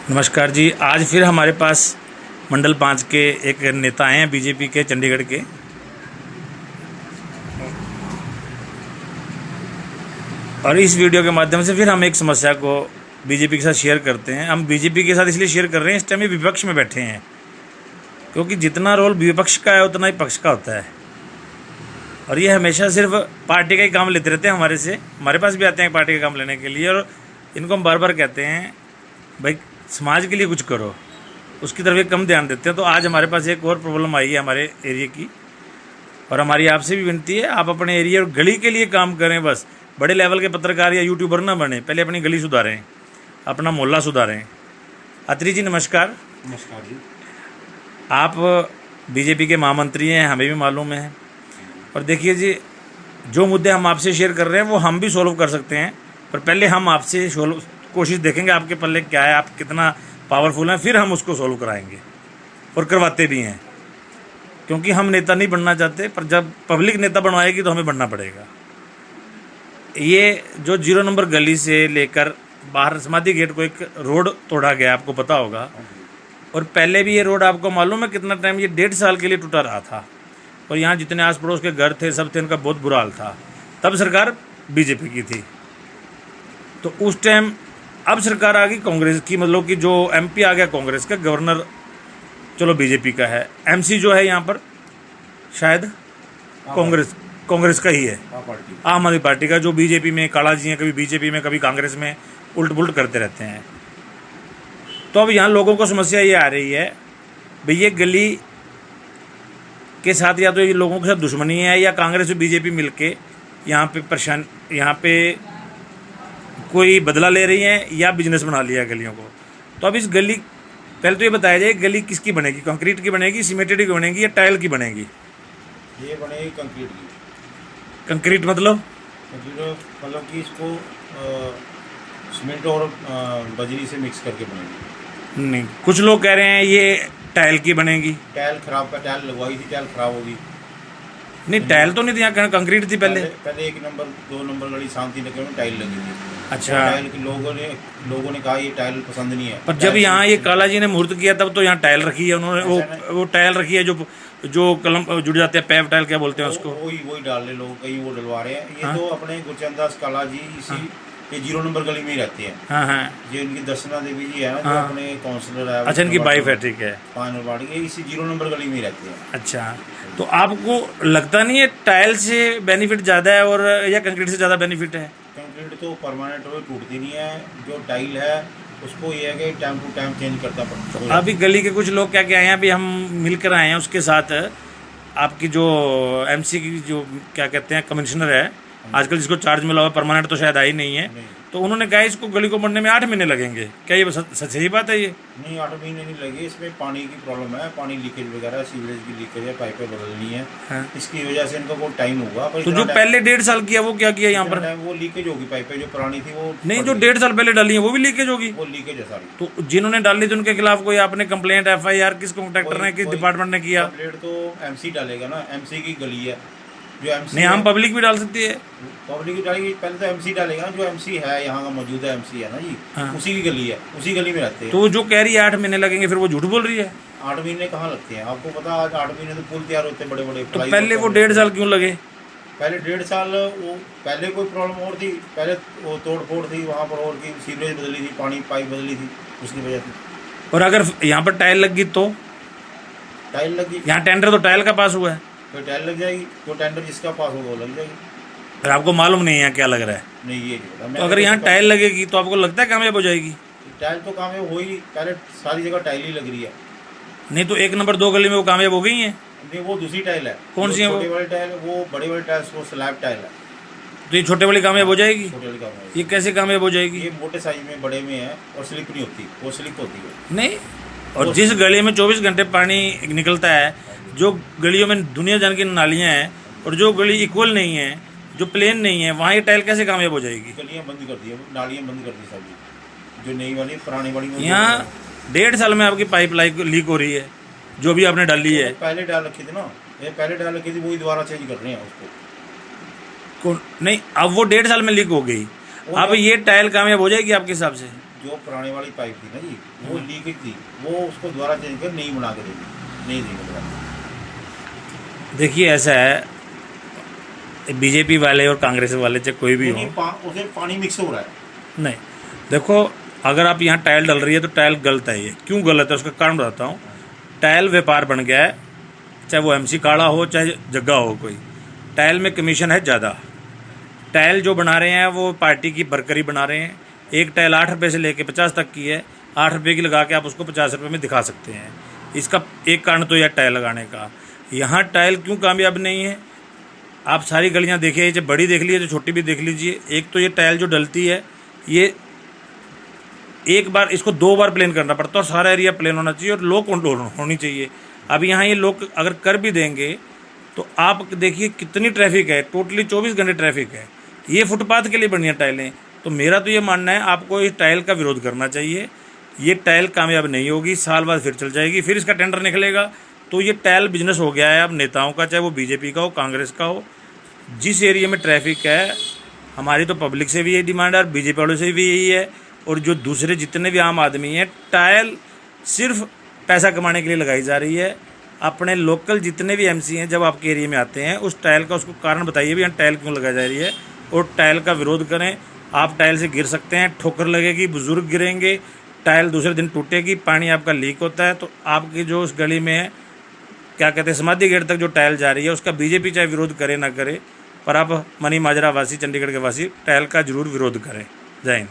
नमस्कार जी। आज फिर हमारे पास मंडल 5 के एक नेता आए हैं बीजेपी के चंडीगढ़ के। और इस वीडियो के माध्यम से फिर हम एक समस्या को बीजेपी के साथ शेयर करते हैं। हम बीजेपी के साथ इसलिए शेयर कर रहे हैं, इस टाइम ये विपक्ष में बैठे हैं, क्योंकि जितना रोल विपक्ष का है उतना ही पक्ष का होता है। और ये हमेशा सिर्फ पार्टी का ही काम लेते रहते हैं हमारे से। हमारे पास भी आते हैं पार्टी का काम लेने के लिए, और इनको हम बार बार कहते हैं भाई समाज के लिए कुछ करो, उसकी तरफ ये कम ध्यान देते हैं। तो आज हमारे पास एक और प्रॉब्लम आई है हमारे एरिया की, और हमारी आपसे भी विनती है आप अपने एरिया और गली के लिए काम करें। बस बड़े लेवल के पत्रकार या यूट्यूबर ना बने, पहले अपनी गली सुधारें, अपना मोहल्ला सुधारें। अत्री जी नमस्कार। नमस्कार जी। आप बीजेपी के महामंत्री हैं, हमें भी मालूम है। और देखिए जी, जो मुद्दे हम आपसे शेयर कर रहे हैं वो हम भी सॉल्व कर सकते हैं, पर पहले हम आपसे कोशिश देखेंगे आपके पल्ले क्या है, आप कितना पावरफुल हैं, फिर हम उसको सॉल्व कराएंगे और करवाते भी हैं। क्योंकि हम नेता नहीं बनना चाहते, पर जब पब्लिक नेता बनवाएगी तो हमें बनना पड़ेगा। ये जो 0 नंबर गली से लेकर बाहर समाधि गेट को एक रोड तोड़ा गया, आपको पता होगा। और पहले भी ये रोड आपको मालूम है कितना टाइम, ये 1.5 साल के लिए टूटा रहा था। और यहाँ जितने आस पड़ोस के घर थे सब थे, उनका बहुत बुरा हाल था। तब सरकार बीजेपी की थी। तो उस टाइम अब सरकार आ गई कांग्रेस की, मतलब कि जो एमपी आ गया कांग्रेस का, गवर्नर चलो बीजेपी का है, एमसी जो है यहाँ पर शायद कांग्रेस का ही है, आम आदमी पार्टी का, जो बीजेपी में काला जी हैं, कभी बीजेपी में कभी कांग्रेस में उल्ट पुलट करते रहते हैं। तो अब यहाँ लोगों को समस्या ये आ रही है भाई, ये गली के साथ या तो ये लोगों के साथ दुश्मनी है, या कांग्रेस और बीजेपी मिलके यहाँ पे कोई बदला ले रही है, या बिजनेस बना लिया गलियों को। तो अब इस गली, पहले तो ये बताया जाए गली किसकी बनेगी, कंक्रीट की बनेगी, सीमेंटेड की बनेगी, या टाइल की बनेगी? ये बनेगी कंक्रीट की। कंक्रीट मतलब कि इसको सीमेंट और बजरी से मिक्स करके बनेगी। नहीं, कुछ लोग कह रहे हैं ये टाइल की बनेगी। टाइल टाइल लगवाई थी, टाइल खराब होगी। नहीं, टाइल तो नहीं थी, यहाँ कंक्रीट थी पहले 1 नंबर 2 नंबर गली शांति नगर में टाइल लगी थी। अच्छा। टाइल के लोगों ने कहा ये टाइल पसंद नहीं है। पर जब यहाँ ये काला जी ने मुहूर्त किया तब तो यहाँ टाइल रखी है उन्होंने, वो टाइल रखी है जो कलम जुड़ जाते हैं, पैव टाइल क्या बोलते हैं उसको, वही डाल रहे लोग, कहीं वो डलवा रहे हैं। ये हाँ? तो अपने गुरचंद दास काला जी इसी ये 0 नंबर गली में ही रहते हैं। हाँ हाँ। ये इनकी दर्शना देवी जी है ना, जो अपने काउंसलर है। अच्छा, इनकी वाइफ है, ठीक है। पानवाड़ी, ये इसी 0 नंबर गली में ही रहते हैं। अच्छा, तो आपको लगता नहीं है टाइल से बेनिफिट ज़्यादा है और या कंक्रीट से ज़्यादा बेनिफिट है? कंक्रीट तो परमानेंट हो, टूटती नहीं है। जो टाइल है उसको ये है कि टाइम टू टाइम चेंज करता पड़ता है। अभी गली के कुछ लोग क्या क्या आए हैं, अभी हम मिलकर आए हैं उसके साथ, आपकी जो एमसी की जो क्या कहते हैं कमिश्नर है आजकल, जिसको चार्ज मिला हुआ, परमानेंट तो शायद आई नहीं है। तो उन्होंने कहा इसको गली को बनने में 8 महीने लगेंगे। क्या ये सही बात है? ये नहीं, 8 महीने नहीं लगे। इसमें पानी की प्रॉब्लम है, पानी लीकेज वगैरह, सीवरेज की लीकेज है, पाइपें बदलनी है। हाँ। इसकी वजह से इनका वो टाइम होगा। तो जो पहले 1.5 साल किया वो क्या किया यहाँ पर? वो लीकेज होगी, पाइपें जो पुरानी थी वो नहीं, जो 1.5 साल पहले डाली है वो भी लीकेज होगी। वो लीकेज है सारी। तो जिन्होंने डाली थी उनके खिलाफ कोई आपने कंप्लेंट, FIR किस कॉन्ट्रैक्टर ने, किस डिपार्टमेंट ने किया? कंप्लेंट तो MC डालेगा ना, MC की गली है जो MC नहीं, हम पब्लिक भी डाल सकती है। पब्लिक की डालेगी, पहले तो MC डालेगा ना, जो MC है यहाँ का मौजूदा MC है ना जी। हाँ। उसी की गली है, उसी गली में रहते हैं। तो जो कह रही है 8 महीने लगेंगे, फिर वो झूठ बोल रही है। 8 महीने कहाँ लगते हैं आपको पता? आज 8 महीने तो पुल तैयार होते हैं बड़े बड़े। तो पहले वो 1.5 साल क्यों लगे? पहले 1.5 साल वो पहले कोई प्रॉब्लम और थी, पहले वो तोड़ फोड़ थी वहाँ पर, और की सीवरेज बदली थी, पानी पाइप बदली थी, उसकी वजह से। और अगर यहाँ पर टाइल लग गई तो? टाइल लगी, यहाँ टेंडर तो टाइल का पास हुआ है, तो टाइल लग जाएगी। तो टेंडर जिसका पास होगा वो लग जाएगी। पर आपको मालूम नहीं है क्या लग रहा है? नहीं, ये तो अगर यहाँ टाइल लगेगी तो आपको लगता है कामयाब हो जाएगी? टाइल तो कामयाब हो ही, पहले सारी जगह टाइल ही लग रही है। नहीं तो 1 नंबर 2 गली में वो कामयाब हो गई है? नहीं, वो दूसरी टाइल है। कौन सी है? छोटी वाली टाइल, वो बड़ी वाली टाइल वो स्लैब टाइल है। तो ये छोटे वाली कामयाब हो जाएगी? छोटे वाली कामयाब। ये कैसे कामयाब हो जाएगी? ये मोटे साइज में बड़े में है और स्लिप नहीं होती, वो स्लिप होती है। नहीं, और जिस गली में 24 घंटे पानी निकलता है, जो गलियों में दुनिया जान की नालियाँ हैं, और जो गली इक्वल नहीं है, जो प्लेन नहीं है, वहाँ ये टाइल कैसे कामयाब हो जाएगी? गलियाँ बंद कर दी है, नालियाँ बंद कर दी सभी, जो नई वाली पुरानी वाली। यहाँ 1.5 साल में आपकी पाइप लाइन लीक हो रही है, जो भी आपने डाली है। पहले डाल रखी थी ना, ये पहले डाल रखी थी, वही दोबारा चेंज कर रहे हैं उसको। नहीं, अब वो 1.5 साल में लीक हो गई, अब ये टाइल कामयाब हो जाएगी आपके हिसाब से? जो पुराने वाली पाइप थी ना जी, वो लीकेज थी, वो उसको दोबारा चेंज कर नहीं बना के देगी, नहीं देंगे बना। देखिए ऐसा है, बीजेपी वाले और कांग्रेस वाले चाहे कोई भी हो, उसे पानी मिक्स हो रहा है। नहीं देखो, अगर आप यहाँ टाइल डल रही है तो टाइल गलत है। ये क्यों गलत है उसका कारण बताता हूँ। टाइल व्यापार बन गया है, चाहे वो MC काड़ा हो चाहे जग्गा हो कोई, टाइल में कमीशन है ज़्यादा। टाइल जो बना रहे हैं वो पार्टी की बरकरी बना रहे हैं। एक टाइल 8 रुपये से लेके 50 तक की है, 8 रुपये की लगा के आप उसको 50 रुपये में दिखा सकते हैं। इसका एक कारण तो यह टाइल लगाने का। यहाँ टाइल क्यों कामयाब नहीं है, आप सारी गलियाँ देखिए, जो बड़ी देख लीजिए, जो छोटी भी देख लीजिए। एक तो ये टाइल जो डलती है, ये एक बार इसको 2 बार प्लेन करना पड़ता है, और सारा एरिया प्लेन होना चाहिए और लो कंट्रोल होनी चाहिए। अब यहाँ ये लोग अगर कर भी देंगे तो आप देखिए कितनी ट्रैफिक है, टोटली 24 घंटे ट्रैफिक है। ये फुटपाथ के लिए बढ़िया टाइलें। तो मेरा तो ये मानना है आपको इस टाइल का विरोध करना चाहिए। ये टाइल कामयाब नहीं होगी, साल बाद फिर चल जाएगी, फिर इसका टेंडर निकलेगा। तो ये टाइल बिजनेस हो गया है अब नेताओं का, चाहे वो बीजेपी का हो कांग्रेस का हो। जिस एरिया में ट्रैफिक है, हमारी तो पब्लिक से भी यही डिमांड है और बीजेपी वालों से भी यही है, और जो दूसरे जितने भी आम आदमी हैं, टाइल सिर्फ पैसा कमाने के लिए लगाई जा रही है। अपने लोकल जितने भी MC हैं, जब आपके एरिया में आते हैं, उस टाइल का उसको कारण बताइए भी यहाँ टाइल क्यों लगाई जा रही है, और टाइल का विरोध करें। आप टाइल से गिर सकते हैं, ठोकर लगेगी, बुजुर्ग गिरेंगे, टाइल दूसरे दिन टूटेगी, पानी आपका लीक होता है। तो आपकी जो उस गली में है, क्या कहते हैं, समाधि गेट तक जो टाइल जा रही है, उसका बीजेपी चाहे विरोध करे ना करे, पर आप मनी माजरा वासी, चंडीगढ़ के वासी, टाइल का जरूर विरोध करें। जय हिंद।